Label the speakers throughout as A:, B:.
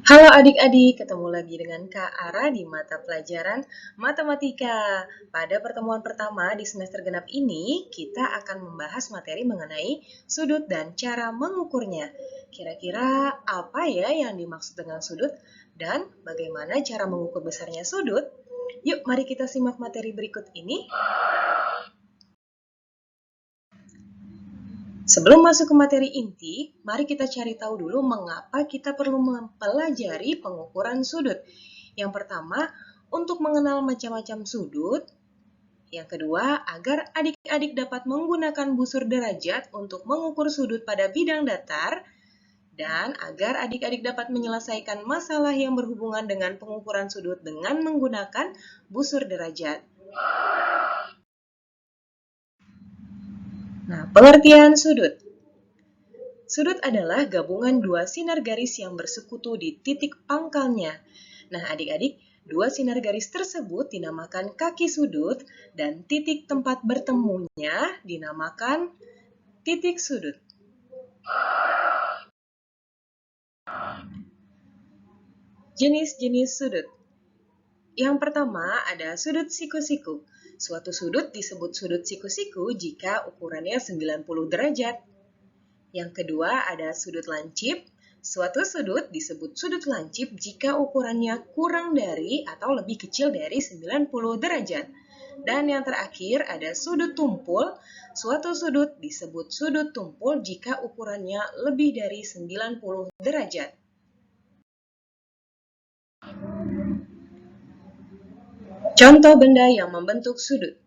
A: Halo adik-adik, ketemu lagi dengan Kak Ara di mata pelajaran Matematika. Pada pertemuan pertama di semester genap ini, kita akan membahas materi mengenai sudut dan cara mengukurnya. Kira-kira apa ya yang dimaksud dengan sudut dan bagaimana cara mengukur besarnya sudut? Yuk, mari kita simak materi berikut ini. Sebelum masuk ke materi inti, mari kita cari tahu dulu mengapa kita perlu mempelajari pengukuran sudut. Yang pertama, untuk mengenal macam-macam sudut. Yang kedua, agar adik-adik dapat menggunakan busur derajat untuk mengukur sudut pada bidang datar. Dan agar adik-adik dapat menyelesaikan masalah yang berhubungan dengan pengukuran sudut dengan menggunakan busur derajat. Nah, pengertian sudut. Sudut adalah gabungan dua sinar garis yang bersekutu di titik pangkalnya. Nah, adik-adik, dua sinar garis tersebut dinamakan kaki sudut dan titik tempat bertemunya dinamakan titik sudut. Jenis-jenis sudut. Yang pertama ada sudut siku-siku. Suatu sudut disebut sudut siku-siku jika ukurannya 90 derajat. Yang kedua ada sudut lancip. Suatu sudut disebut sudut lancip jika ukurannya kurang dari atau lebih kecil dari 90 derajat. Dan yang terakhir ada sudut tumpul. Suatu sudut disebut sudut tumpul jika ukurannya lebih dari 90 derajat. Contoh benda yang membentuk sudut.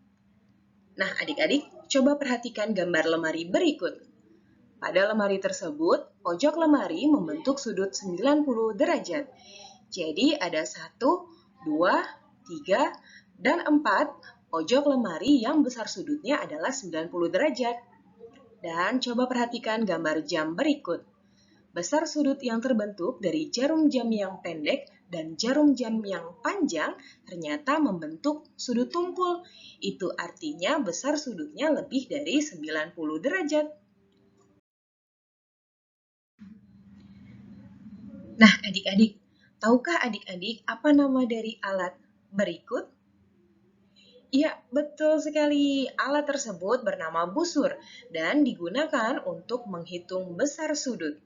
A: Nah, adik-adik, coba perhatikan gambar lemari berikut. Pada lemari tersebut, pojok lemari membentuk sudut 90 derajat. Jadi ada 1, 2, 3, dan 4 pojok lemari yang besar sudutnya adalah 90 derajat. Dan coba perhatikan gambar jam berikut. Besar sudut yang terbentuk dari jarum jam yang pendek dan jarum jam yang panjang ternyata membentuk sudut tumpul. Itu artinya besar sudutnya lebih dari 90 derajat. Nah, adik-adik, tahukah adik-adik apa nama dari alat berikut? Iya, betul sekali. Alat tersebut bernama busur dan digunakan untuk menghitung besar sudut.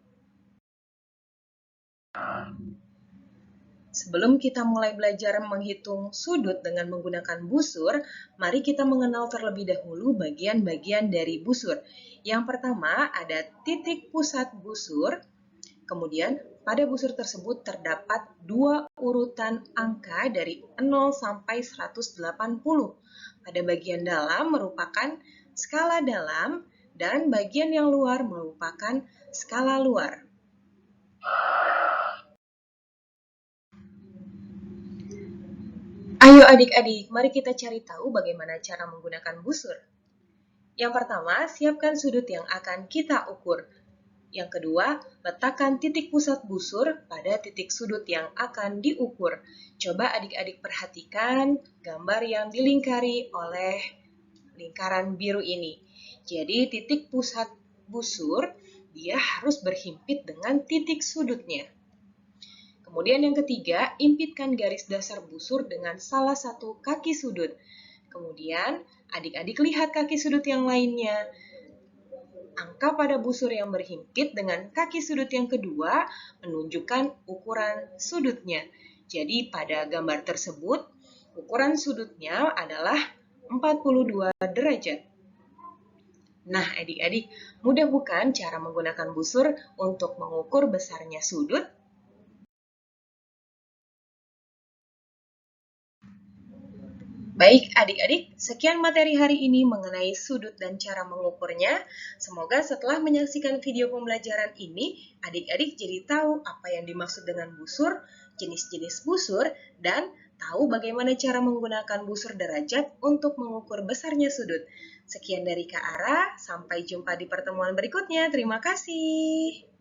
A: Sebelum kita mulai belajar menghitung sudut dengan menggunakan busur, mari kita mengenal terlebih dahulu bagian-bagian dari busur. Yang pertama ada titik pusat busur, kemudian pada busur tersebut terdapat dua urutan angka dari 0 sampai 180. Pada bagian dalam merupakan skala dalam dan bagian yang luar merupakan skala luar. Ayo adik-adik, mari kita cari tahu bagaimana cara menggunakan busur. Yang pertama, siapkan sudut yang akan kita ukur. Yang kedua, letakkan titik pusat busur pada titik sudut yang akan diukur. Coba adik-adik perhatikan gambar yang dilingkari oleh lingkaran biru ini. Jadi titik pusat busur, dia harus berhimpit dengan titik sudutnya. Kemudian yang ketiga, impitkan garis dasar busur dengan salah satu kaki sudut. Kemudian adik-adik lihat kaki sudut yang lainnya. Angka pada busur yang berhimpit dengan kaki sudut yang kedua menunjukkan ukuran sudutnya. Jadi pada gambar tersebut, ukuran sudutnya adalah 42 derajat. Nah, adik-adik, mudah bukan cara menggunakan busur untuk mengukur besarnya sudut? Baik adik-adik, sekian materi hari ini mengenai sudut dan cara mengukurnya. Semoga setelah menyaksikan video pembelajaran ini, adik-adik jadi tahu apa yang dimaksud dengan busur, jenis-jenis busur, dan tahu bagaimana cara menggunakan busur derajat untuk mengukur besarnya sudut. Sekian dari Kak Ara, sampai jumpa di pertemuan berikutnya. Terima kasih.